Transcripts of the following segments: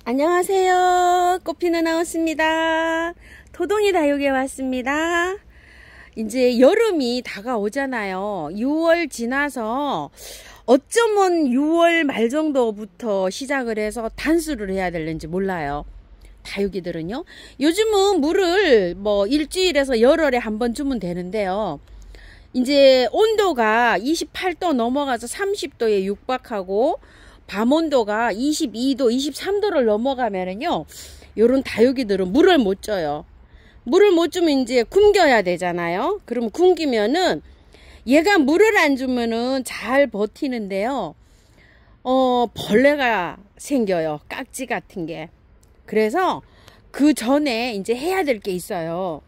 안녕하세요. 꽃피는 하우스입니다. 토동이 다육에 왔습니다. 이제 여름이 다가오잖아요. 6월 지나서 어쩌면 6월 말 정도부터 시작을 해서 단수를 해야 될는지 몰라요. 다육이들은요. 요즘은 물을 뭐 일주일에서 열흘에 한 번 주면 되는데요. 이제 온도가 28도 넘어가서 30도에 육박하고 밤 온도가 22도, 23도를 넘어가면은요, 요런 다육이들은 물을 못 줘요. 물을 못 주면 이제 굶겨야 되잖아요. 그럼 굶기면은 얘가 물을 안 주면은 잘 버티는데요. 벌레가 생겨요. 깍지 같은 게. 그래서 그 전에 이제 해야 될 게 있어요.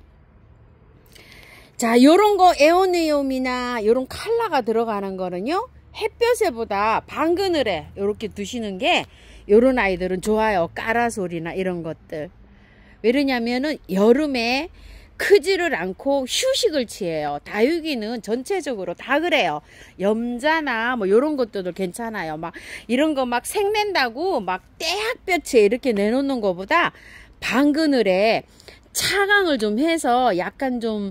자, 요런 거 에오니움이나 요런 칼라가 들어가는 거는요, 햇볕에보다 반그늘에 이렇게 두시는 게 요런 아이들은 좋아요. 까라솔이나 이런 것들. 왜냐면은 여름에 크지를 않고 휴식을 취해요. 다육이는 전체적으로 다 그래요. 염자나 뭐 요런 것들도 괜찮아요. 막 이런 거 막 색낸다고 막 떼학볕에 이렇게 내놓는 것보다 반그늘에 차광을 좀 해서 약간 좀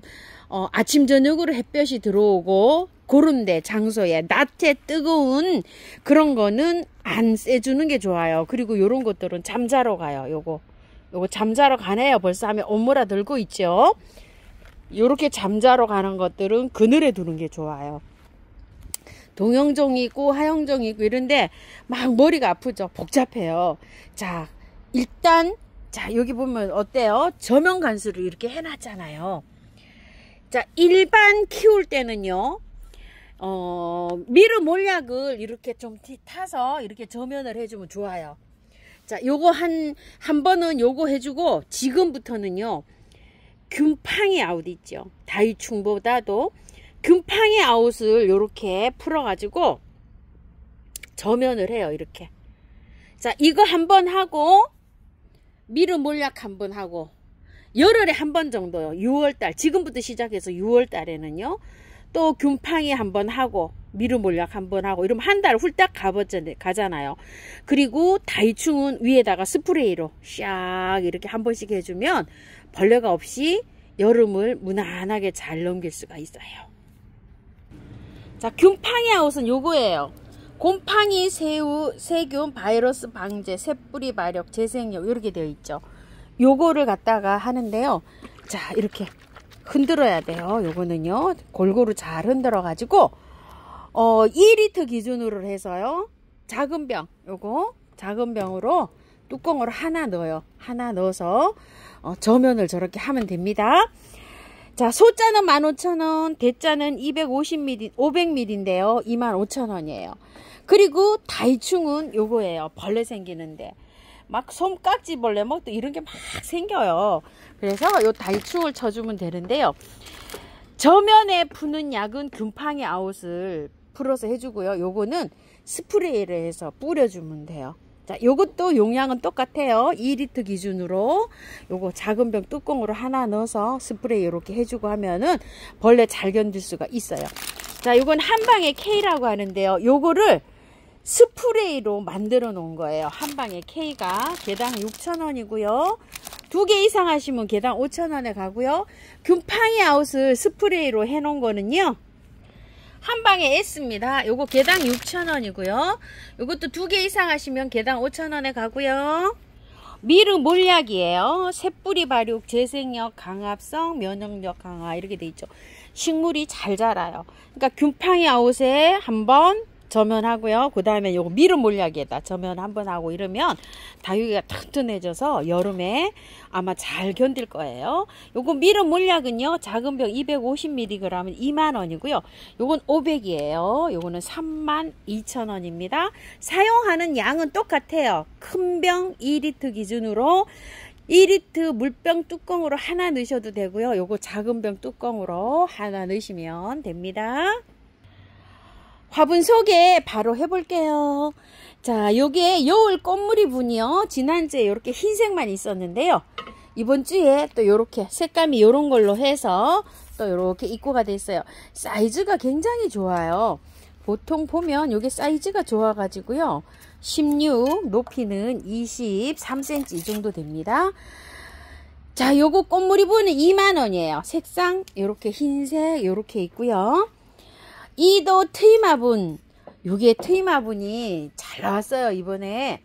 아침 저녁으로 햇볕이 들어오고 그런데 장소에 낮에 뜨거운 그런 거는 안 쐬주는 게 좋아요. 그리고 요런 것들은 잠자러 가요. 요거 잠자러 가네요. 벌써 하면 오므라 들고 있죠. 요렇게 잠자러 가는 것들은 그늘에 두는 게 좋아요. 동영종이 있고 하영종이 있고 이런데 막 머리가 아프죠. 복잡해요. 자, 일단 자, 여기 보면 어때요? 저면 간수를 이렇게 해놨잖아요. 자, 일반 키울 때는요, 미르 몰약을 이렇게 좀 타서 이렇게 저면을 해주면 좋아요. 자, 요거 한 번은 요거 해주고, 지금부터는요, 균팡이 아웃 있죠. 다이충보다도 균팡이 아웃을 요렇게 풀어가지고, 저면을 해요, 이렇게. 자, 이거 한 번 하고, 미르 몰약 한 번 하고, 열흘에 한 번 정도요. 6월달 지금부터 시작해서 6월달에는요. 또 균팡이 한 번 하고 미르 몰약 한 번 하고 이러면 한 달 훌딱 가잖아요. 그리고 다이충은 위에다가 스프레이로 샥 이렇게 한 번씩 해주면 벌레가 없이 여름을 무난하게 잘 넘길 수가 있어요. 자, 균팡이 아웃은 요거예요. 곰팡이, 새우, 세균, 바이러스 방제, 새뿌리 발효, 재생력 이렇게 되어 있죠. 요거를 갖다가 하는데요. 자, 이렇게 흔들어야 돼요. 요거는요. 골고루 잘 흔들어 가지고 2리터 기준으로 해서요. 작은 병, 요거 작은 병으로 뚜껑으로 하나 넣어요. 하나 넣어서 저면을 저렇게 하면 됩니다. 자, 소자는 15,000원, 대자는 500ml인데요. 25,000원이에요. 그리고 다이충은 요거예요. 벌레 생기는데. 막 솜깍지 벌레 뭐 또 이런 게 막 생겨요. 그래서 요 다이충을 쳐주면 되는데요. 저면에 푸는 약은 균팡이 아웃을 풀어서 해주고요. 요거는 스프레이를 해서 뿌려주면 돼요. 자, 요것도 용량은 똑같아요. 2리터 기준으로 요거 작은 병 뚜껑으로 하나 넣어서 스프레이 이렇게 해주고 하면은 벌레 잘 견딜 수가 있어요. 자, 요건 한방에 K라고 하는데요. 요거를 스프레이로 만들어 놓은 거예요. 한 방에 K가 개당 6,000원이고요. 2개 이상 하시면 개당 5,000원에 가고요. 균팡이 아웃을 스프레이로 해 놓은 거는요. 한 방에 S입니다. 요거 개당 6,000원이고요. 요것도 2개 이상 하시면 개당 5,000원에 가고요. 미르 몰약이에요. 새뿌리 발육, 재생력, 강압성, 면역력 강화 이렇게 돼 있죠. 식물이 잘 자라요. 그러니까 균팡이 아웃에 한번 저면하고요. 그 다음에 요거 미르 몰약에다 저면 한번 하고 이러면 다육이가 튼튼해져서 여름에 아마 잘 견딜 거예요. 요거 미르 몰약은요. 작은 병 250mg은 20,000원이고요. 요건 500이에요. 요거는 32,000원입니다. 사용하는 양은 똑같아요. 큰 병 2리터 기준으로 2리터 물병 뚜껑으로 하나 넣으셔도 되고요. 요거 작은 병 뚜껑으로 하나 넣으시면 됩니다. 화분 소개 바로 해볼게요. 자, 요게 여울 꽃무늬 분이요. 지난주에 이렇게 흰색만 있었는데요. 이번 주에 또 요렇게 색감이 요런 걸로 해서 또 요렇게 입고가 됐어요. 사이즈가 굉장히 좋아요. 보통 보면 요게 사이즈가 좋아가지고요. 16, 높이는 23cm 이 정도 됩니다. 자, 요거 꽃무늬 부는 2만원이에요. 색상 요렇게 흰색 요렇게 있고요. 이도 트임화분, 요게 트임화분이 잘 나왔어요. 이번에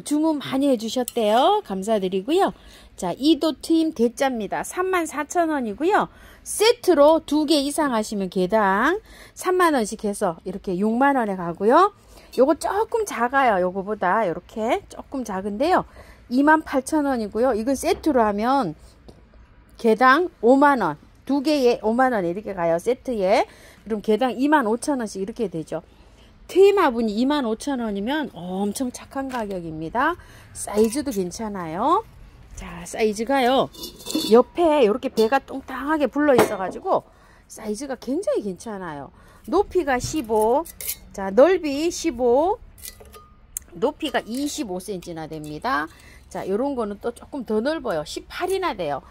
주문 많이 해주셨대요. 감사드리고요. 자, 이도 트임 대짜입니다. 34,000원이고요. 세트로 2개 이상 하시면 개당 3만원씩 해서 이렇게 6만원에 가고요. 요거 조금 작아요. 요거보다 이렇게 조금 작은데요. 28,000원이고요. 이건 세트로 하면 개당 5만원, 2개에 5만원 이렇게 가요. 세트에. 그럼 개당 25,000원씩 이렇게 되죠. 트임화분이 25,000원이면 엄청 착한 가격입니다. 사이즈도 괜찮아요. 자, 사이즈가요. 옆에 이렇게 배가 뚱땅하게 불러 있어 가지고 사이즈가 굉장히 괜찮아요. 높이가 15, 자, 넓이 15, 높이가 25cm나 됩니다. 자, 요런 거는 또 조금 더 넓어요. 18이나 돼요.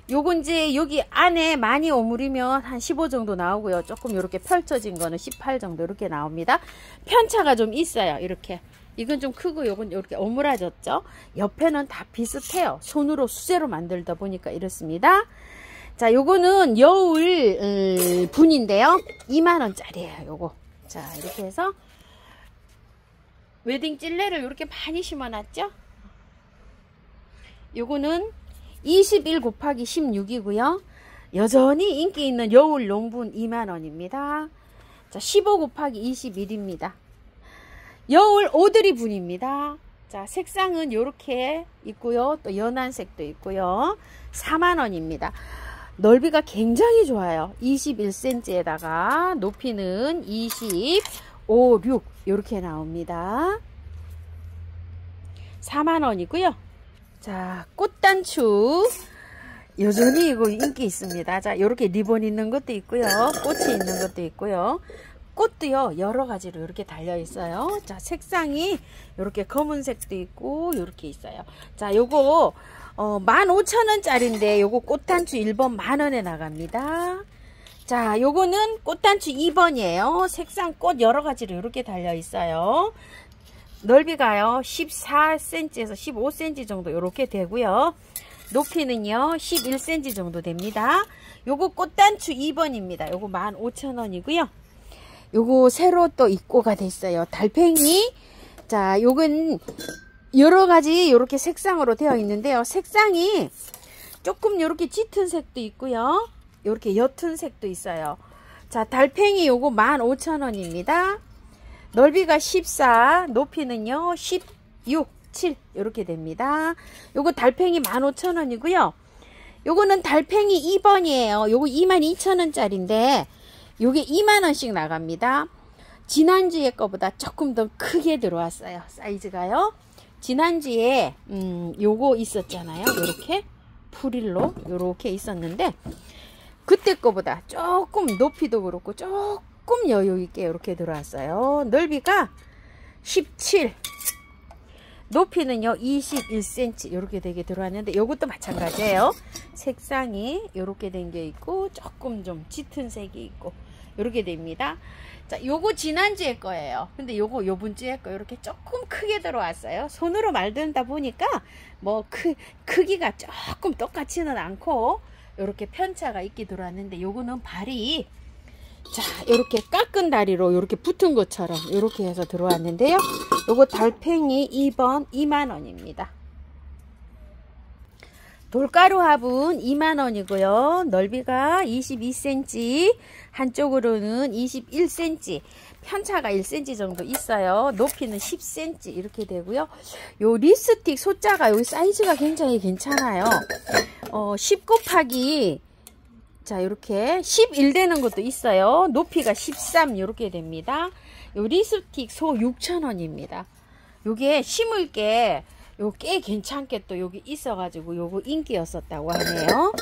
요건 이제 여기 안에 많이 오므리면 한 15 정도 나오고요. 조금 이렇게 펼쳐진 거는 18 정도 이렇게 나옵니다. 편차가 좀 있어요. 이렇게. 이건 좀 크고 요건 이렇게 오므라졌죠. 옆에는 다 비슷해요. 손으로 수제로 만들다 보니까 이렇습니다. 자, 요거는 여울 분인데요. 2만원짜리예요. 요거. 자, 이렇게 해서 웨딩 찔레를 이렇게 많이 심어놨죠. 요거는 21 곱하기 16이고요. 여전히 인기 있는 여울 농분 2만원입니다. 자, 15 곱하기 21입니다. 여울 오드리 분입니다. 자, 색상은 이렇게 있고요. 또 연한 색도 있고요. 4만원입니다. 넓이가 굉장히 좋아요. 21cm에다가 높이는 25, 6 이렇게 나옵니다. 4만원이고요. 자, 꽃단추 여전히 이거 인기 있습니다. 자, 이렇게 리본 있는 것도 있고요. 꽃이 있는 것도 있고요. 꽃도요 여러 가지로 이렇게 달려 있어요. 자, 색상이 이렇게 검은색도 있고 이렇게 있어요. 자, 요거 15,000원짜리인데 요거 꽃단추 1번 만원에 나갑니다. 자, 요거는 꽃단추 2번이에요. 색상 꽃 여러 가지로 이렇게 달려 있어요. 넓이가요 14cm에서 15cm 정도 이렇게 되고요. 높이는요 11cm 정도 됩니다. 요거 꽃단추 2번입니다. 요거 15,000원이고요. 요거 새로 또 입고가 됐어요. 달팽이. 자, 요건 여러가지 요렇게 색상으로 되어 있는데요. 색상이 조금 요렇게 짙은 색도 있고요. 요렇게 옅은 색도 있어요. 자, 달팽이 요거 15,000원입니다. 넓이가 14, 높이는요 16, 7 이렇게 됩니다. 요거 달팽이 15,000원이고요. 요거는 달팽이 2번이에요. 요거 22,000원짜리인데 요게 2만원씩 나갑니다. 지난주에 거보다 조금 더 크게 들어왔어요. 사이즈가요. 지난주에 요거 있었잖아요. 요렇게 프릴로 요렇게 있었는데 그때 거보다 조금 높이도 그렇고 조금 여유있게 이렇게 들어왔어요. 넓이가 17, 높이는요 21cm 이렇게 되게 들어왔는데 요것도 마찬가지예요. 색상이 이렇게 된 게 있고 조금 좀 짙은 색이 있고 이렇게 됩니다. 자, 요거 지난주에 거예요. 근데 요거 요번주에 거 이렇게 조금 크게 들어왔어요. 손으로 만들다 보니까 뭐 크기가 조금 똑같지는 않고 이렇게 편차가 있게 들어왔는데 요거는 발이 자, 이렇게 깎은 다리로 이렇게 붙은 것처럼 이렇게 해서 들어왔는데요. 요거 달팽이 2번 2만원입니다. 돌가루 화분 2만원이고요. 넓이가 22cm, 한쪽으로는 21cm, 편차가 1cm 정도 있어요. 높이는 10cm 이렇게 되고요. 요 립스틱 소자가 여기 사이즈가 굉장히 괜찮아요. 10 곱하기 자, 이렇게 11 되는 것도 있어요. 높이가 13 이렇게 됩니다. 요 립스틱 소 6,000원입니다. 요게 심을 게 요 꽤 괜찮게 또 여기 있어가지고 요거 인기였었다고 하네요.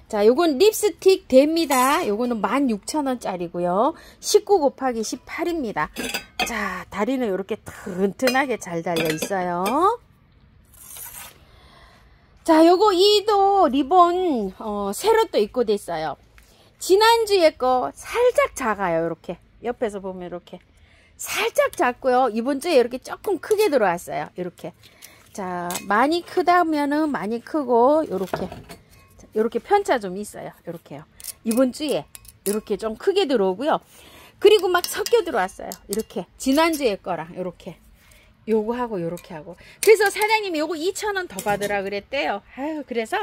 자, 요건 립스틱 됩니다. 요거는 16,000원짜리고요. 19 곱하기 18입니다. 자, 다리는 이렇게 튼튼하게 잘 달려 있어요. 자, 요거 2도 리본 새로 또 입고 됐어요. 지난주에 거 살짝 작아요. 이렇게 옆에서 보면 이렇게 살짝 작고요. 이번 주에 이렇게 조금 크게 들어왔어요. 이렇게. 자, 많이 크다면은 많이 크고, 요렇게 편차 좀 있어요. 요렇게요. 이번 주에 이렇게 좀 크게 들어오고요. 그리고 막 섞여 들어왔어요. 이렇게. 지난주에 거랑 요렇게. 요거 하고 요렇게 하고. 그래서 사장님이 요거 2,000원 더 받으라 그랬대요. 아유, 그래서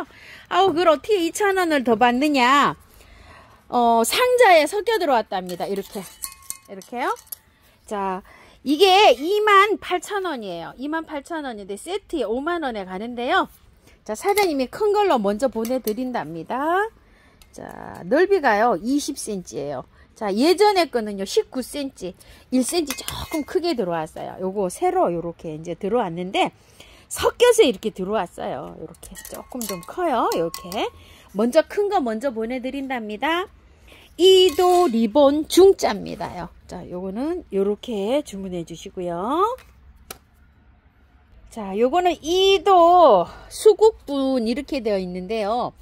그걸 어떻게 2,000원을 더 받느냐. 상자에 섞여 들어왔답니다. 이렇게요. 자, 이게 28,000원이에요. 28,000원인데 세트에 5만원에 가는데요. 자, 사장님이 큰 걸로 먼저 보내드린답니다. 자, 넓이가요 20cm예요. 자, 예전에 거는요 19cm, 1cm 조금 크게 들어왔어요. 요거 새로 요렇게 이제 들어왔는데 섞여서 이렇게 들어왔어요. 요렇게 조금 좀 커요. 이렇게 먼저 큰 거 먼저 보내드린답니다. 2도 리본 중짜입니다요. 자, 요거는 요렇게 주문해 주시고요. 자, 요거는 2도 수국분 이렇게 되어 있는데요.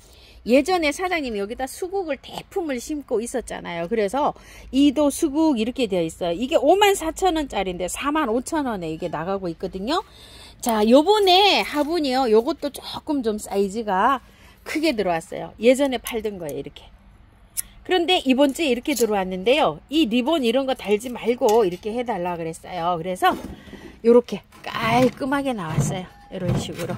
예전에 사장님이 여기다 수국을 대품을 심고 있었잖아요. 그래서 2도 수국 이렇게 되어 있어요. 이게 54,000원짜리인데 45,000원에 이게 나가고 있거든요. 자, 요번에 화분이요. 요것도 조금 좀 사이즈가 크게 들어왔어요. 예전에 팔던 거예요. 이렇게. 그런데 이번 주에 이렇게 들어왔는데요. 이 리본 이런 거 달지 말고 이렇게 해달라 그랬어요. 그래서 요렇게 깔끔하게 나왔어요. 이런 식으로.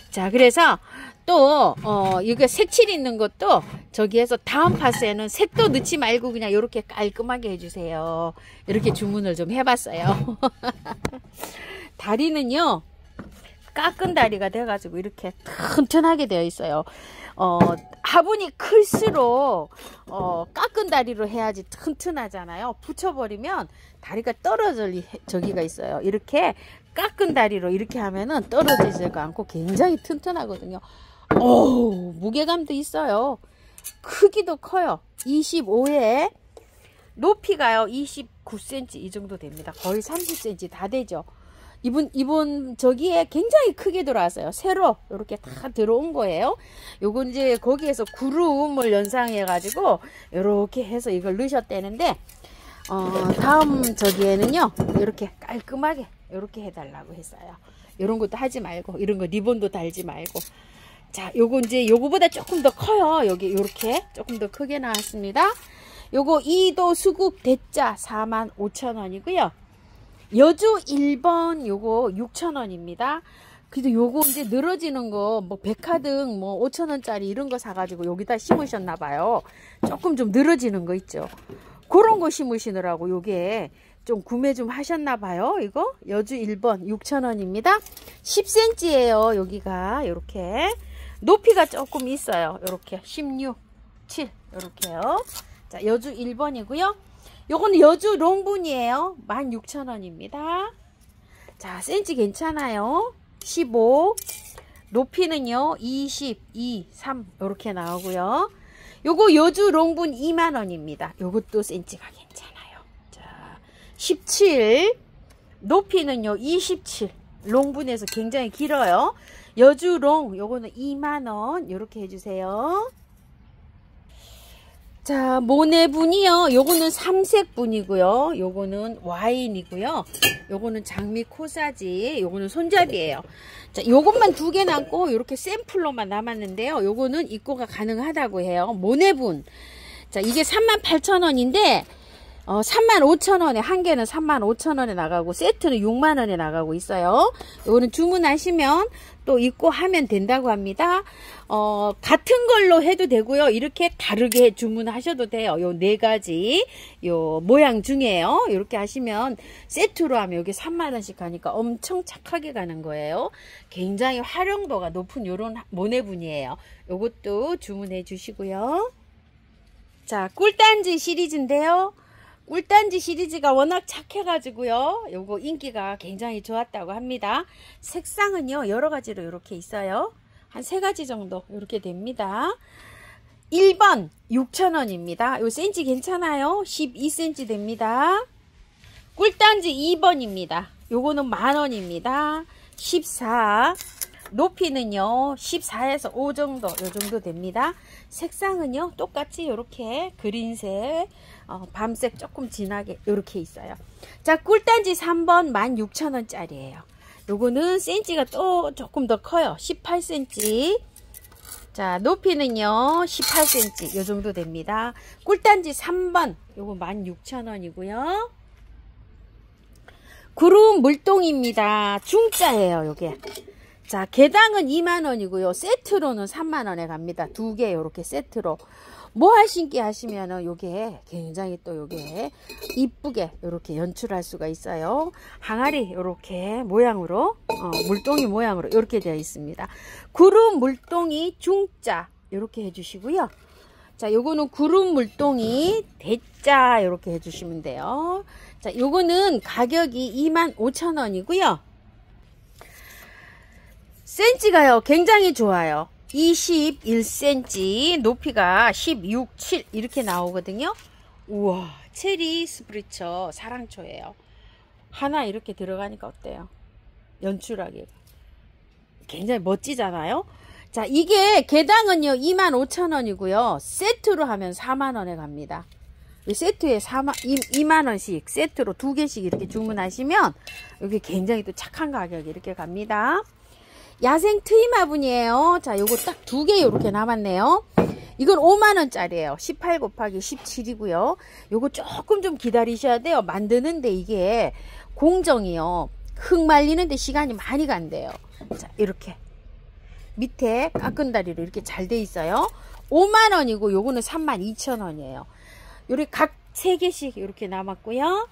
자, 그래서 또 이거 색칠 있는 것도 저기에서 다음 파스에는 색도 넣지 말고 그냥 이렇게 깔끔하게 해주세요. 이렇게 주문을 좀 해봤어요. 다리는요 깎은 다리가 돼가지고 이렇게 튼튼하게 되어 있어요. 화분이 클수록 깎은 다리로 해야지 튼튼하잖아요. 붙여버리면 다리가 떨어질 저기가 있어요. 이렇게 깎은 다리로 이렇게 하면은 떨어지지가 않고 굉장히 튼튼하거든요. 무게감도 있어요. 크기도 커요. 25에 높이가요 29cm 이 정도 됩니다. 거의 30cm 다 되죠. 이분 저기에 굉장히 크게 들어왔어요. 새로 이렇게 다 들어온 거예요. 요건 이제 거기에서 구름을 연상해 가지고 이렇게 해서 이걸 넣으셨다는데 다음 저기에는요 이렇게 깔끔하게 이렇게 해달라고 했어요. 이런 것도 하지 말고 이런 거 리본도 달지 말고. 자, 요거 이제 요거보다 조금 더 커요. 여기 요렇게 조금 더 크게 나왔습니다. 요거 2도 수국 대짜 45,000원이고요. 여주 1번 요거 6,000원입니다. 그래도 요거 이제 늘어지는 거 뭐 백화등 뭐 5,000원짜리 이런 거 사가지고 여기다 심으셨나봐요. 조금 좀 늘어지는 거 있죠. 그런 거 심으시느라고 요게 좀 구매 좀 하셨나봐요. 이거 여주 1번 6,000원입니다. 10cm예요. 여기가 요렇게 높이가 조금 있어요. 요렇게 16, 7 요렇게요. 자, 여주 1번이고요. 요거는 여주 롱분이에요. 16,000원입니다. 자, 센치 괜찮아요. 15. 높이는요, 22, 3. 요렇게 나오고요. 요거 여주 롱분 2만원입니다. 요것도 센치가 괜찮아요. 자, 17. 높이는요, 27. 롱분에서 굉장히 길어요. 여주 롱, 요거는 2만원. 요렇게 해주세요. 자, 모네분이요. 요거는 삼색분이고요. 요거는 와인이고요. 요거는 장미 코사지. 요거는 손잡이에요. 자, 요것만 2개 남고 요렇게 샘플로만 남았는데요. 요거는 입고가 가능하다고 해요. 모네분. 자, 이게 38,000원인데 35,000원에 한 개는 35,000원에 나가고 세트는 6만원에 나가고 있어요. 요거는 주문하시면 또 입고 하면 된다고 합니다. 같은 걸로 해도 되고요. 이렇게 다르게 주문하셔도 돼요. 요 4가지 요 모양 중에요. 이렇게 하시면 세트로 하면 여기 3만원씩 가니까 엄청 착하게 가는 거예요. 굉장히 활용도가 높은 요런 모네분이에요. 요것도 주문해 주시고요. 자, 꿀단지 시리즈인데요. 꿀단지 시리즈가 워낙 착해가지고요. 요거 인기가 굉장히 좋았다고 합니다. 색상은요, 여러가지로 이렇게 있어요. 한 3가지 정도 이렇게 됩니다. 1번 6,000원입니다. 요 센치 괜찮아요. 12cm 됩니다. 꿀단지 2번입니다. 요거는 만원입니다. 14. 높이는요 14에서 5 정도, 요 정도 됩니다. 색상은요 똑같이 이렇게 그린색, 밤색 조금 진하게 이렇게 있어요. 자, 꿀단지 3번 16,000원짜리예요. 요거는 센치가 또 조금 더 커요. 18cm. 자, 높이는요 18cm 요 정도 됩니다. 꿀단지 3번 요거 16,000원이고요. 구름 물동입니다. 중짜예요 요게. 자, 개당은 2만원이고요. 세트로는 3만원에 갑니다. 두 개 요렇게 세트로. 모아 신기 하시면은 요게 굉장히 또 요게 이쁘게 요렇게 연출할 수가 있어요. 항아리 요렇게 모양으로, 물동이 모양으로 요렇게 되어 있습니다. 구름 물동이 중짜 요렇게 해주시고요. 자, 요거는 구름 물동이 대짜 요렇게 해주시면 돼요. 자, 요거는 가격이 25,000원이고요. 센치가요 굉장히 좋아요. 21cm, 높이가 16, 7 이렇게 나오거든요. 우와, 체리 스프리처 사랑초예요. 하나 이렇게 들어가니까 어때요? 연출하기가 굉장히 멋지잖아요. 자, 이게 개당은요 25,000원이고요. 세트로 하면 4만원에 갑니다. 세트에 2만원씩 세트로 두 개씩 이렇게 주문하시면 여기 굉장히 또 착한 가격이 이렇게 갑니다. 야생 트임 화분이에요. 자, 요거 딱 두 개 이렇게 남았네요. 이건 5만원짜리예요. 18 곱하기 17이고요. 요거 조금 좀 기다리셔야 돼요. 만드는데 이게 공정이요. 흙 말리는데 시간이 많이 간대요. 자, 이렇게 밑에 깎은다리로 이렇게 잘 돼 있어요. 5만원이고 요거는 32,000원이에요. 요렇게 각 3개씩 이렇게 남았고요.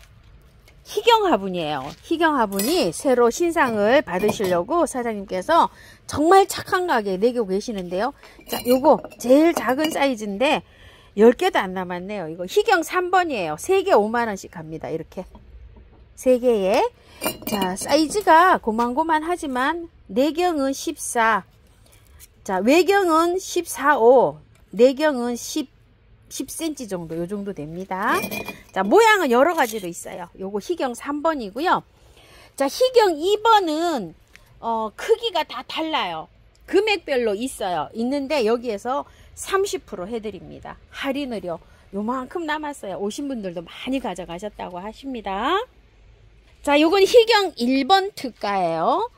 희경 화분이에요. 희경 화분이 새로 신상을 받으시려고 사장님께서 정말 착한 가격에 내고 계시는데요. 자, 요거 제일 작은 사이즈인데 10개도 안 남았네요. 이거 희경 3번이에요. 3개 5만원씩 갑니다. 이렇게 3개에. 자, 사이즈가 고만고만하지만 내경은 14, 자, 외경은 14, 5, 내경은 10cm 정도, 요 정도 됩니다. 자, 모양은 여러 가지로 있어요. 요거 희경 3번이고요. 자, 희경 2번은 크기가 다 달라요. 금액별로 있어요. 있는데 여기에서 30% 해드립니다. 할인을요. 요만큼 남았어요. 오신 분들도 많이 가져가셨다고 하십니다. 자, 요건 희경 1번 특가예요.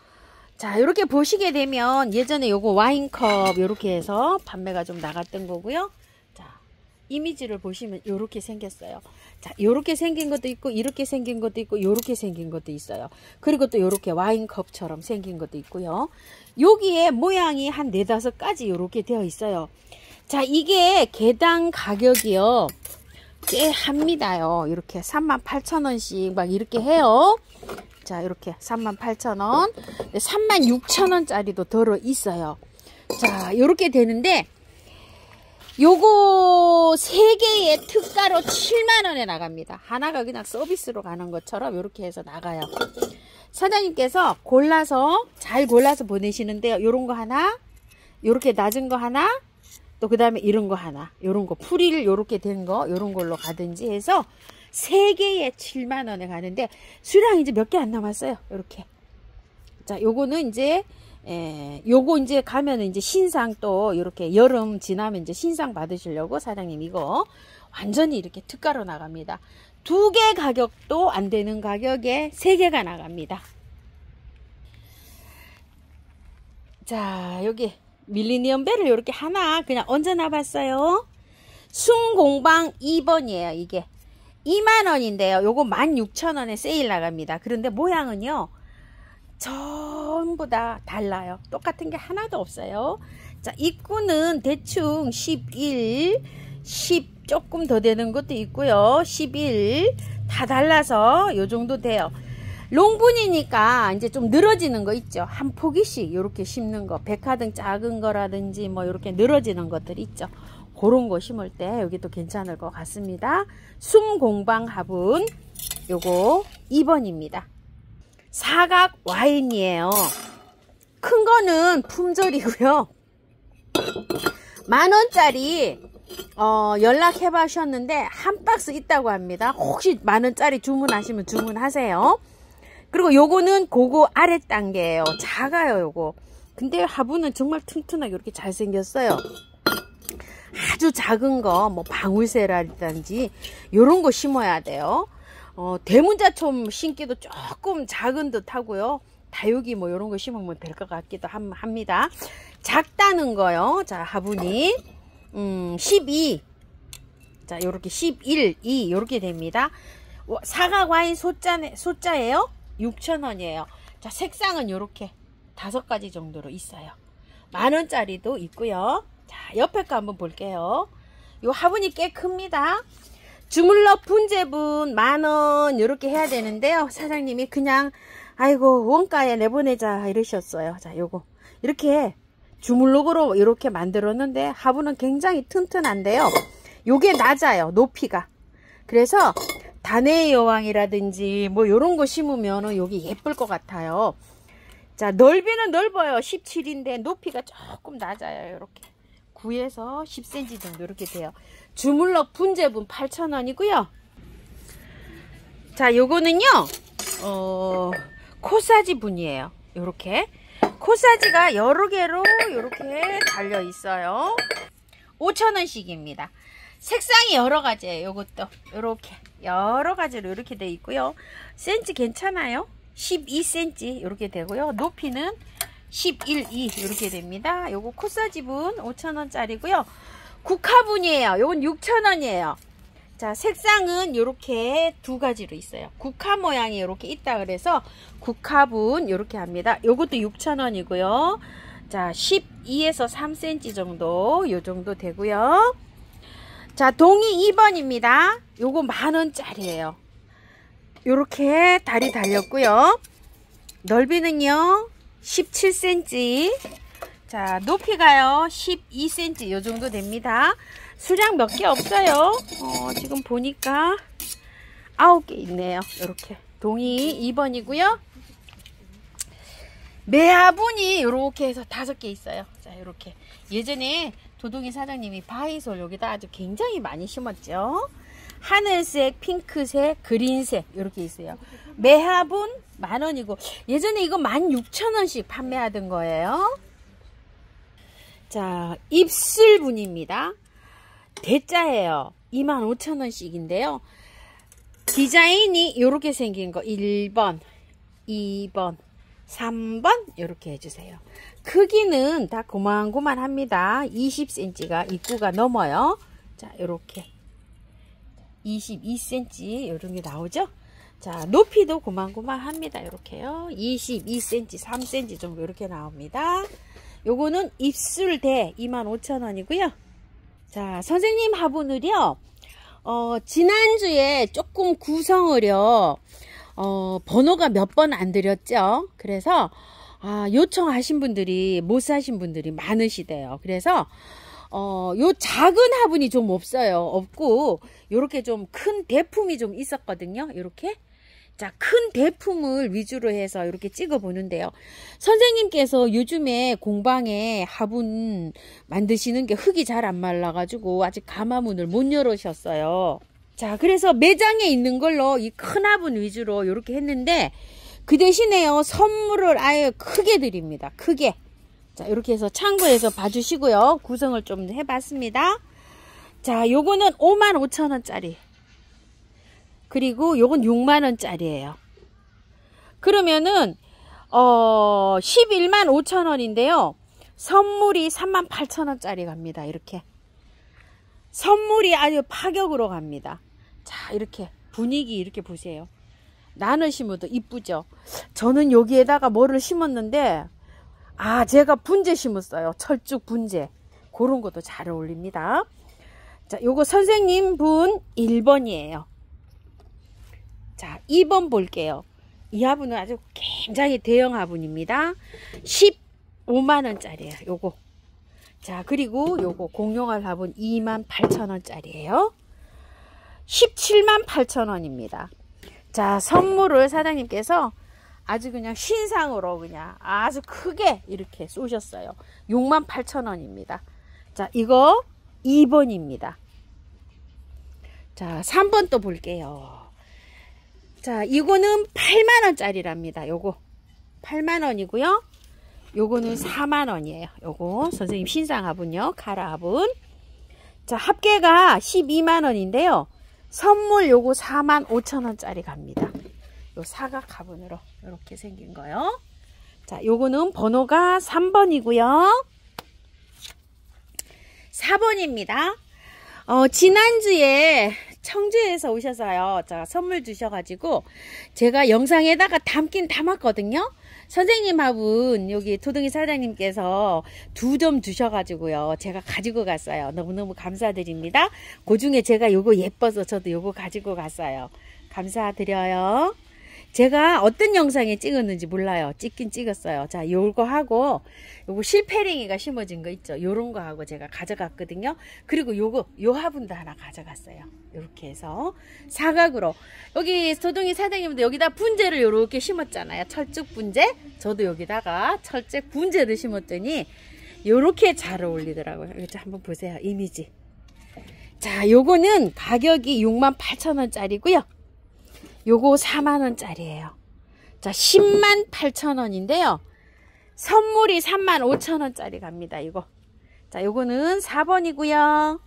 자, 요렇게 보시게 되면 예전에 요거 와인컵 요렇게 해서 판매가 좀 나갔던 거고요. 이미지를 보시면 요렇게 생겼어요. 자, 요렇게 생긴 것도 있고 이렇게 생긴 것도 있고 요렇게 생긴 것도 있어요. 그리고 또 요렇게 와인컵처럼 생긴 것도 있고요. 여기에 모양이 한 4-5가지 요렇게 되어 있어요. 자, 이게 개당 가격이요 꽤 합니다요. 이렇게 38,000원씩 막 이렇게 해요. 자, 이렇게 38,000원, 36,000원짜리도 들어 있어요. 자, 요렇게 되는데 요거 3개의 특가로 7만원에 나갑니다. 하나가 그냥 서비스로 가는 것처럼 이렇게 해서 나가요. 사장님께서 잘 골라서 보내시는데요. 요런 거 하나, 요렇게 낮은 거 하나, 또 그 다음에 이런 거 하나, 요런 거 풀이를 요렇게 된 거 요런 걸로 가든지 해서 3개에 7만원에 가는데 수량이 이제 몇 개 안 남았어요. 요렇게. 자, 요거는 이제 요거 이제 가면 이제 신상 또 이렇게 여름 지나면 이제 신상 받으시려고 사장님 이거 완전히 이렇게 특가로 나갑니다. 2개 가격도 안 되는 가격에 3개가 나갑니다. 자, 여기 밀리니엄 벨을 이렇게 하나 그냥 얹어 놔봤어요. 숭공방 2번이에요. 이게 2만원인데요. 요거 16,000원에 세일 나갑니다. 그런데 모양은요 전부 다 달라요. 똑같은 게 하나도 없어요. 자, 입구는 대충 11, 10 조금 더 되는 것도 있고요. 11 다 달라서 요 정도 돼요. 롱분이니까 이제 좀 늘어지는 거 있죠. 한 포기씩 이렇게 심는 거, 백화등 작은 거라든지 뭐 이렇게 늘어지는 것들 있죠. 그런 거 심을 때 여기도 괜찮을 것 같습니다. 숭공방 화분 요거 2번입니다. 사각 와인이에요. 큰 거는 품절이고요. 10,000원짜리 연락해 봐셨는데 한 박스 있다고 합니다. 혹시 10,000원짜리 주문하시면 주문하세요. 그리고 요거는 그거 아래 단계예요. 작아요. 요거 근데 화분은 정말 튼튼하게 이렇게 잘 생겼어요. 아주 작은 거, 뭐 방울새라든지 요런 거 심어야 돼요. 대문자총 심기도 조금 작은 듯 하고요. 다육이 뭐 요런 거 심으면 될 것 같기도 합니다. 작다는 거요. 자, 화분이 12, 자, 요렇게 11, 2 요렇게 됩니다. 사과과인 소자예요. 6,000원이에요. 자, 색상은 요렇게 5가지 정도로 있어요. 만원짜리도 있고요. 자, 옆에 거 한번 볼게요. 요 화분이 꽤 큽니다. 주물럭 분재분 10,000원 요렇게 해야 되는데요. 사장님이 그냥 아이고 원가에 내보내자 이러셨어요. 자, 요거 이렇게 주물럭으로 이렇게 만들었는데 화분은 굉장히 튼튼한데요. 요게 낮아요. 높이가. 그래서 단해의 여왕이라든지 뭐 요런 거 심으면 요게 예쁠 것 같아요. 자, 넓이는 넓어요. 17인데 높이가 조금 낮아요. 이렇게 9에서 10cm 정도 이렇게 돼요. 주물럭 분재분 8,000원이고요. 자, 요거는요 코사지 분이에요. 요렇게 코사지가 여러 개로 요렇게 달려 있어요. 5,000원씩입니다. 색상이 여러 가지예요. 요것도 요렇게 여러 가지로 이렇게 돼 있고요. 센치 괜찮아요. 12cm 이렇게 되고요. 높이는 11, 2 이렇게 됩니다. 요거 코사지분 5,000원짜리고요. 국화분이에요. 요건 6,000원이에요. 자, 색상은 이렇게 2가지로 있어요. 국화 모양이 이렇게 있다 그래서 국화분 이렇게 합니다. 요것도 6,000원이고요. 자, 12에서 3cm 정도 요 정도 되고요. 자, 동이 2번입니다. 요거 10,000원짜리예요. 요렇게 다리 달렸고요. 넓이는요 17cm. 자, 높이가요 12cm 요 정도 됩니다. 수량 몇 개 없어요. 지금 보니까 9개 있네요. 요렇게 동이 2번이고요. 매화분이 요렇게 해서 5개 있어요. 자, 요렇게 예전에 도동이 사장님이 바이솔 여기다 아주 굉장히 많이 심었죠. 하늘색, 핑크색, 그린색 이렇게 있어요. 매화분 10,000원이고 예전에 이거 16,000원씩 판매하던 거예요. 자, 입술분입니다. 대자예요. 25,000원씩인데요. 디자인이 이렇게 생긴 거 1번, 2번, 3번 이렇게 해주세요. 크기는 다 고만고만합니다. 20cm가 입구가 넘어요. 자, 이렇게 22cm 이런 게 나오죠. 자, 높이도 고만고만합니다. 이렇게요. 22cm, 3cm 정도 이렇게 나옵니다. 요거는 입술대 25,000원이고요. 자, 선생님 화분을요. 지난주에 조금 구성을요. 번호가 몇 번 안 드렸죠. 그래서 요청하신 분들이 못 사신 분들이 많으시대요. 그래서 요 작은 화분이 좀 없고 요렇게 좀 큰 대품이 좀 있었거든요. 요렇게 자, 큰 대품을 위주로 해서 이렇게 찍어 보는데요. 선생님께서 요즘에 공방에 화분 만드시는 게 흙이 잘 안 말라 가지고 아직 가마문을 못 열으셨어요. 자, 그래서 매장에 있는 걸로 이 큰 화분 위주로 이렇게 했는데 그 대신에요 선물을 아예 크게 드립니다. 크게. 자, 이렇게 해서 참고해서 봐주시고요. 구성을 좀 해봤습니다. 자, 요거는 55,000원짜리. 그리고 요건 6만원짜리예요. 그러면은 115,000원인데요. 선물이 38,000원짜리 갑니다. 이렇게. 선물이 아주 파격으로 갑니다. 자, 이렇게 분위기 이렇게 보세요. 나는 심어도 이쁘죠. 저는 여기에다가 뭐를 심었는데 제가 분재 심었어요. 철쭉 분재. 그런 것도 잘 어울립니다. 자, 요거 선생님 분 1번이에요. 자, 2번 볼게요. 이 화분은 아주 굉장히 대형 화분입니다. 15만원짜리예요. 요거. 자, 그리고 요거 공룡알 화분 28,000원짜리예요. 178,000원입니다. 자, 선물을 사장님께서 아주 그냥 신상으로 그냥 아주 크게 이렇게 쏘셨어요. 68,000원입니다. 자, 이거 2번입니다. 자, 3번 또 볼게요. 자, 이거는 8만원짜리랍니다. 요거 8만원이고요. 요거는 4만원이에요. 요거 선생님 신상 화분요. 카라 화분. 자, 합계가 12만원인데요. 선물 요거 45,000원짜리 갑니다. 요 사각 화분으로 이렇게 생긴 거요. 자, 요거는 번호가 3번이고요. 4번입니다. 지난주에 청주에서 오셔서요. 자, 선물 주셔가지고 제가 영상에다가 담긴 담았거든요. 선생님 화분 여기 토둥이 사장님께서 2점 주셔가지고요. 제가 가지고 갔어요. 너무너무 감사드립니다. 그 중에 제가 요거 예뻐서 저도 요거 가지고 갔어요. 감사드려요. 제가 어떤 영상에 찍었는지 몰라요. 찍긴 찍었어요. 자, 요거 하고 요거 실패링이가 심어진 거 있죠. 요런 거 하고 제가 가져갔거든요. 그리고 요거 요 화분도 하나 가져갔어요. 요렇게 해서 사각으로 여기 소동이 사장님도 여기다 분재를 요렇게 심었잖아요. 철쭉 분재. 저도 여기다가 철쭉 분재를 심었더니 요렇게 잘 어울리더라고요. 이거 한번 보세요. 이미지. 자, 요거는 가격이 68,000원짜리고요. 요거 4만원짜리예요. 자, 108,000원인데요. 선물이 35,000원짜리 갑니다. 이거. 자, 요거는 4번이고요.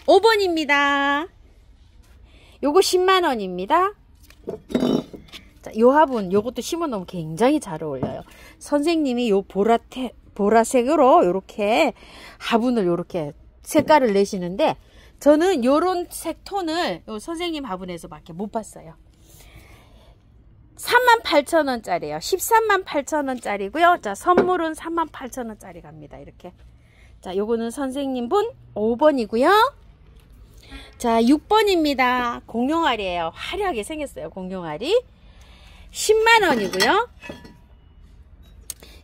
5번입니다. 요거 10만원입니다. 자, 요 화분 요것도 심어놓으면 굉장히 잘 어울려요. 선생님이 요 보라색으로 요렇게 화분을 요렇게 색깔을 내시는데 저는 요런 색톤을 요 선생님 화분에서 밖에 못 봤어요. 38,000원짜리예요. 138,000원짜리고요. 자, 선물은 38,000원짜리 갑니다. 이렇게. 자, 요거는 선생님 분 5번이고요. 자, 6번입니다. 공룡알이에요. 화려하게 생겼어요. 공룡알이. 10만원이고요.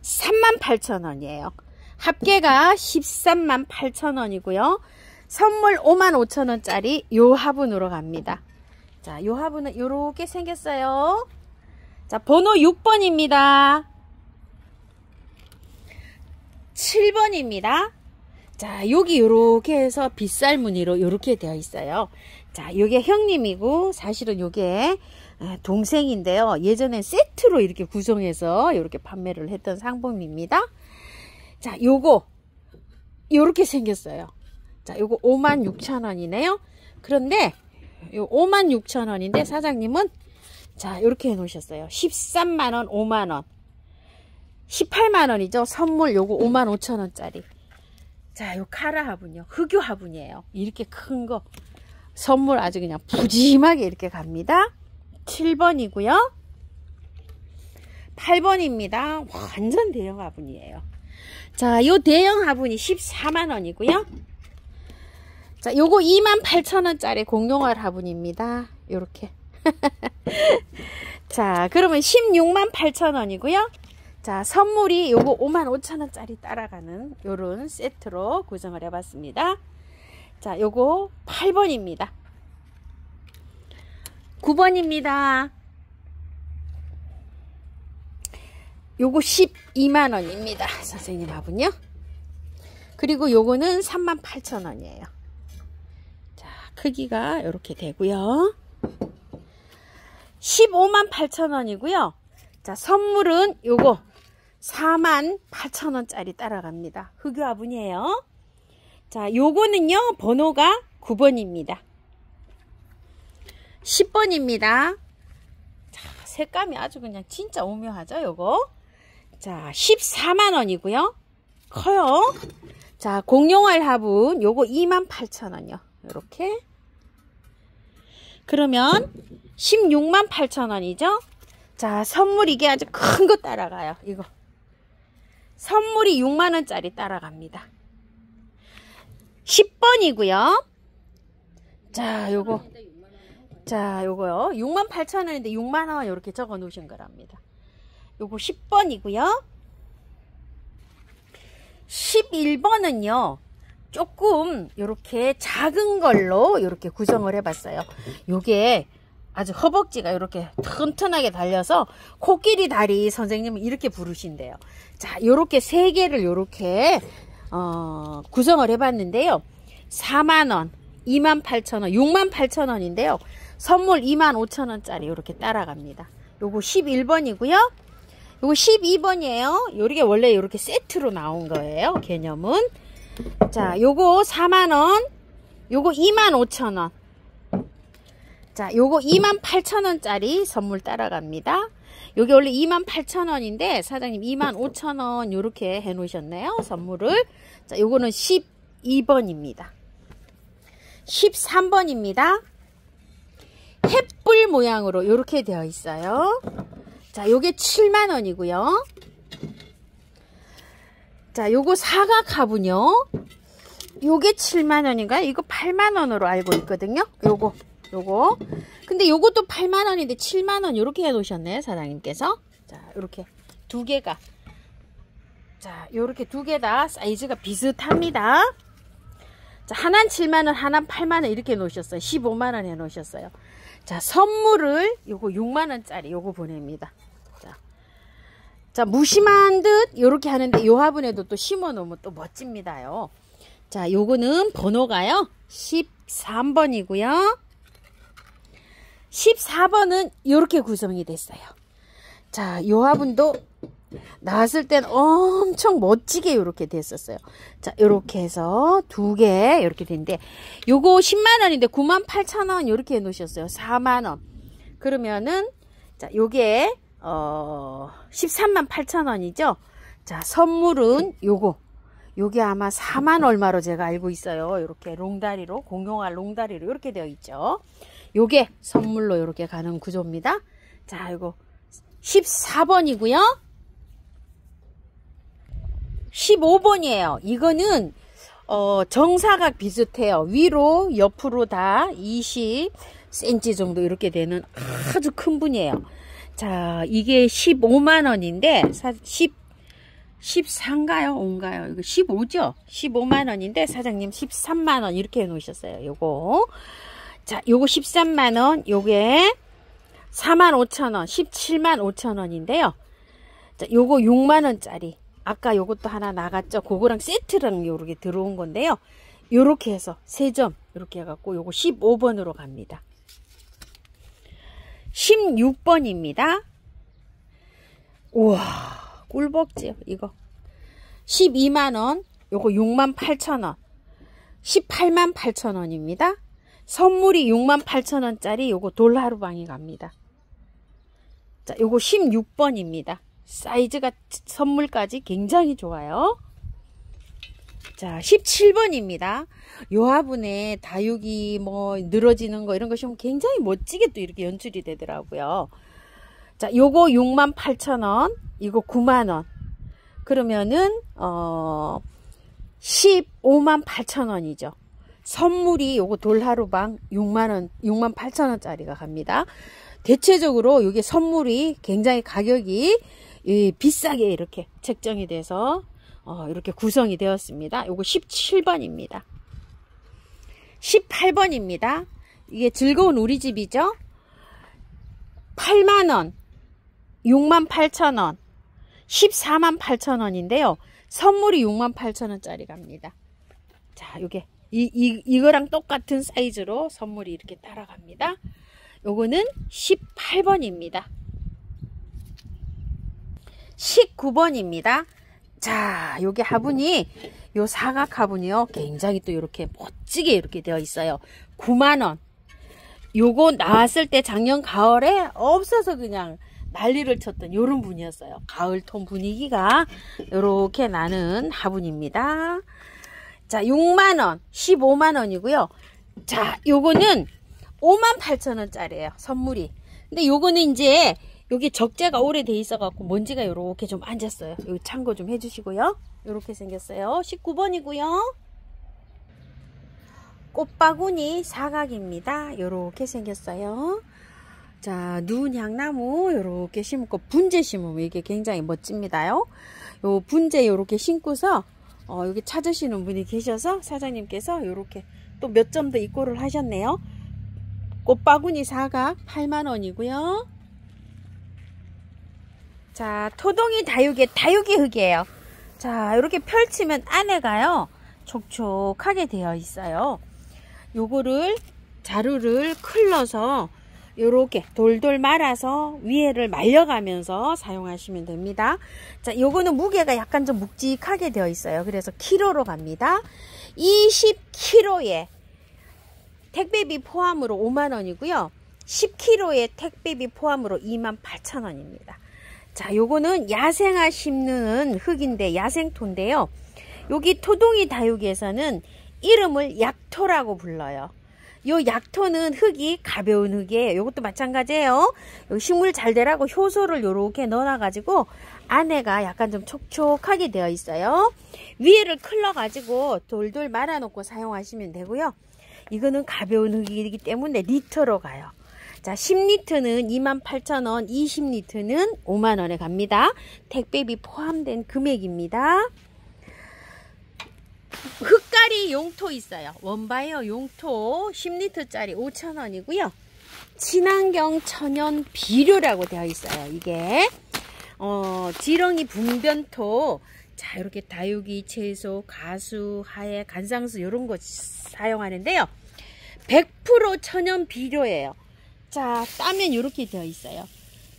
38,000원이에요. 합계가 138,000원이고요. 선물 55,000원짜리 요 화분으로 갑니다. 자, 요 화분은 요렇게 생겼어요. 자, 번호 6번입니다. 7번입니다. 자, 여기 요렇게 해서 빗살 무늬로 요렇게 되어 있어요. 자, 요게 형님이고 사실은 요게 동생인데요. 예전에 세트로 이렇게 구성해서 요렇게 판매를 했던 상품입니다. 자, 요거 요렇게 생겼어요. 자, 요거 56,000원이네요. 그런데 요 56,000원인데 사장님은 자, 요렇게 해 놓으셨어요. 13만원, 5만원. 18만원이죠. 선물 요거 55,000원짜리. 자, 요 카라 화분이요. 흑요 화분이에요. 이렇게 큰 거. 선물 아주 그냥 푸짐하게 이렇게 갑니다. 7번이고요. 8번입니다. 완전 대형 화분이에요. 자, 요 대형 화분이 14만원이고요. 자, 요거 28,000원짜리 공룡알 화분입니다. 요렇게. 자, 그러면 168,000원이고요. 자, 선물이 요거 55,000원짜리 따라가는 요런 세트로 구성을 해봤습니다. 자, 요거 8번입니다. 9번입니다. 요거 12만원입니다. 선생님 화분요. 그리고 요거는 38,000원이에요. 자, 크기가 요렇게 되고요. 158,000원이고요. 자, 선물은 요거 48,000원짜리 따라갑니다. 흑요 화분이에요. 자, 요거는요, 번호가 9번입니다. 10번입니다. 자, 색감이 아주 그냥 진짜 오묘하죠, 요거. 자, 14만원이고요. 커요. 자, 공룡알 화분 요거 28,000원이요. 요렇게. 그러면 168,000원이죠. 자, 선물 이게 아주 큰 거 따라가요. 이거. 선물이 6만원짜리 따라갑니다. 10번이고요. 자, 요거. 자, 요거요. 68,000원인데 6만원 이렇게 적어 놓으신 거랍니다. 요거 10번이고요. 11번은요. 조금 요렇게 작은 걸로 요렇게 구성을 해봤어요. 요게 아주 허벅지가 이렇게 튼튼하게 달려서 코끼리 다리 선생님은 이렇게 부르신대요. 자, 요렇게 3개를 요렇게 구성을 해봤는데요. 4만원, 28,000원, 68,000원인데요. 선물 25,000원짜리 이렇게 따라갑니다. 요거 11번이고요. 요거 12번이에요. 요게 원래 이렇게 세트로 나온 거예요. 개념은. 자, 요거 4만원. 요거 25,000원. 자, 요거 28,000원짜리 선물 따라갑니다. 요게 원래 28,000원인데 사장님 25,000원 요렇게 해 놓으셨네요. 선물을. 자, 요거는 12번입니다. 13번입니다. 햇불 모양으로 요렇게 되어 있어요. 자, 요게 7만원이고요. 자, 요거 사각 화분요. 요게 7만원인가요? 이거 8만원으로 알고 있거든요. 요거. 근데 요것도 8만원인데 7만원 요렇게 해 놓으셨네요. 사장님께서. 자, 요렇게 두 개가. 자, 요렇게 두 개 다 사이즈가 비슷합니다. 자, 하나는 7만원, 하나는 8만원 이렇게 놓으셨어요. 15만원 해 놓으셨어요. 자, 선물을 요거 6만원짜리 요거 보냅니다. 자, 무심한 듯 요렇게 하는데 요 화분에도 또 심어 놓으면 또 멋집니다요. 자, 요거는 번호가요 13번이고요 14번은 요렇게 구성이 됐어요. 자, 요 화분도 나왔을 땐 엄청 멋지게 요렇게 됐었어요. 자, 요렇게 해서 두 개 요렇게 됐는데 요거 10만원인데 98,000원 요렇게 해 놓으셨어요. 4만원. 그러면은 자, 요게 138,000원이죠. 자, 선물은 요게 아마 4만 얼마로 제가 알고 있어요. 요렇게 롱다리로, 공용화 롱다리로 이렇게 되어 있죠. 요게 선물로 이렇게 가는 구조입니다. 자, 이거 14번이고요. 15번이에요. 이거는 정사각 비슷해요. 위로 옆으로 다 20cm 정도 이렇게 되는 아주 큰 분이에요. 자, 이게 15만원인데 14인가요? 5인가요? 이거 15죠? 15만원인데 사장님 13만원 이렇게 해 놓으셨어요. 요거. 자, 요거 13만원, 요게 45,000원, 175,000원인데요. 자, 요거 6만원짜리. 아까 요것도 하나 나갔죠? 그거랑 세트랑 요렇게 들어온 건데요. 요렇게 해서 3점, 요렇게 해갖고 요거 15번으로 갑니다. 16번입니다. 우와, 꿀벅지요, 이거. 12만원, 요거 68,000원. 188,000원입니다. 선물이 68,000원짜리 요거 돌하루방이 갑니다. 자, 요거 16번입니다. 사이즈가 선물까지 굉장히 좋아요. 자, 17번입니다. 요 화분에 다육이 뭐 늘어지는 거 이런 것이 굉장히 멋지게 또 이렇게 연출이 되더라고요. 자, 요거 68,000원, 이거 9만원. 그러면은 158,000원이죠. 선물이 요거 돌하루방 6만원, 68,000원짜리가 갑니다. 대체적으로 이게 선물이 굉장히 가격이 비싸게 이렇게 책정이 돼서 이렇게 구성이 되었습니다. 요거 17번입니다. 18번입니다. 이게 즐거운 우리 집이죠. 8만원, 68,000원, 148,000원인데요. 선물이 68,000원짜리 갑니다. 자, 요게 이거랑 똑같은 사이즈로 선물이 이렇게 따라갑니다. 요거는 18번입니다. 19번입니다. 자, 요게 화분이 요 사각 화분이요. 굉장히 또 이렇게 멋지게 이렇게 되어 있어요. 9만원. 요거 나왔을 때 작년 가을에 없어서 그냥 난리를 쳤던 요런 분이었어요. 가을톤 분위기가 요렇게 나는 화분입니다. 자, 6만원, 15만원이고요. 자, 요거는 58,000원짜리예요. 선물이. 근데 요거는 이제 여기 적재가 오래돼 있어갖고 먼지가 요렇게 좀 앉았어요. 여기 참고 좀 해주시고요. 요렇게 생겼어요. 19번이고요. 꽃바구니 사각입니다. 요렇게 생겼어요. 자, 누운 향나무 요렇게 심고 분재 심으면 이게 굉장히 멋집니다요. 요 분재 요렇게 심고서 여기 찾으시는 분이 계셔서 사장님께서 요렇게 또 몇 점 더 입고를 하셨네요. 꽃바구니 사각 8만원이고요. 자, 토동이 다육이 흙이에요. 자, 이렇게 펼치면 안에가요 촉촉하게 되어 있어요. 요거를 자루를 클러서 요렇게 돌돌 말아서 위에를 말려가면서 사용하시면 됩니다. 자, 요거는 무게가 약간 좀 묵직하게 되어 있어요. 그래서 키로로 갑니다. 20kg에 택배비 포함으로 5만원이고요. 10kg에 택배비 포함으로 28,000원입니다. 자, 요거는 야생화 심는 흙인데 야생토인데요. 여기 토동이 다육이에서는 이름을 약토라고 불러요. 요 약토는 흙이 가벼운 흙이에요. 요것도 마찬가지예요. 식물 잘 되라고 효소를 요렇게 넣어놔가지고 안에가 약간 좀 촉촉하게 되어 있어요. 위에를 클러가지고 돌돌 말아놓고 사용하시면 되고요. 이거는 가벼운 흙이기 때문에 리터로 가요. 자, 10리터는 28,000원, 20리터는 5만원에 갑니다. 택배비 포함된 금액입니다. 흙가리 용토 있어요. 원바이어 용토 10리터짜리 5,000원이고요. 친환경 천연 비료라고 되어 있어요. 이게 지렁이 분변토. 자, 이렇게 다육이, 채소, 가수, 하해, 간상수 이런 거 사용하는데요. 100% 천연 비료예요. 자, 따면 이렇게 되어 있어요.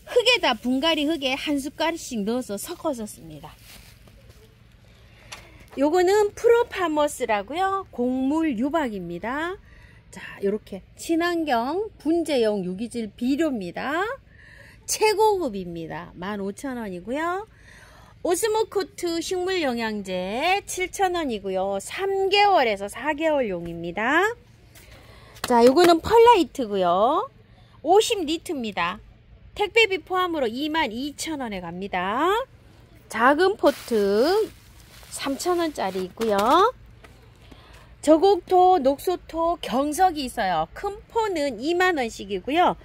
흙에다 분갈이 흙에 한 숟갈씩 넣어서 섞어서 씁니다. 요거는 프로파머스라고요. 곡물 유박입니다. 자, 요렇게 친환경 분재용 유기질 비료입니다. 최고급입니다. 15,000원이고요. 오스모코트 식물 영양제 7,000원이고요. 3개월에서 4개월용입니다. 자, 요거는 펄라이트고요. 50리터입니다. 택배비 포함으로 22,000원에 갑니다. 작은 포트 3,000원짜리 있고요. 저곡토, 녹소토, 경석이 있어요. 큰 포는 2만원씩이고요.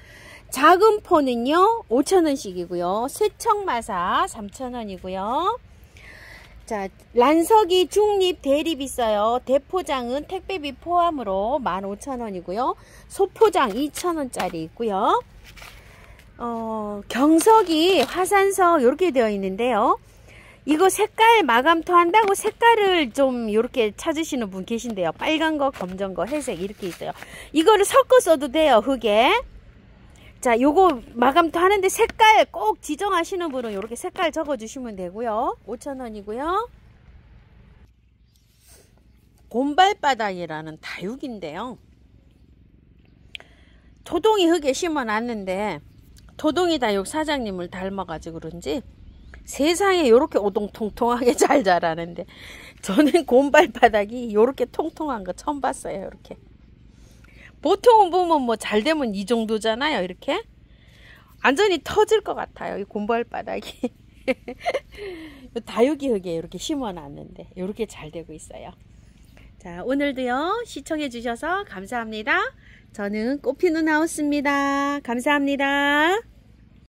작은 포는요 5,000원씩이고요. 세척마사 3,000원이고요. 자, 란석이 중립 대립 있어요. 대포장은 택배비 포함으로 15,000원이고요. 소포장 2,000원짜리 있고요. 경석이 화산석 이렇게 되어 있는데요. 이거 색깔 마감토 한다고 색깔을 좀 이렇게 찾으시는 분 계신데요. 빨간 거, 검정 거, 회색 이렇게 있어요. 이거를 섞어 써도 돼요, 흙에. 자, 요거 마감토 하는데 색깔 꼭 지정하시는 분은 이렇게 색깔 적어 주시면 되고요. 5,000원이고요. 곰발바닥이라는 다육인데요. 토동이 흙에 심어 놨는데 토동이 다육 사장님을 닮아가지고 그런지 세상에 이렇게 오동통통하게 잘 자라는데 저는 곰발바닥이 이렇게 통통한 거 처음 봤어요. 이렇게 보통은 보면 뭐 잘 되면 이 정도잖아요. 이렇게 완전히 터질 것 같아요. 이 곰발바닥이 다육이 흙에 이렇게 심어 놨는데 이렇게 잘 되고 있어요. 자, 오늘도요 시청해 주셔서 감사합니다. 저는 꽃피누나우스입니다. 감사합니다.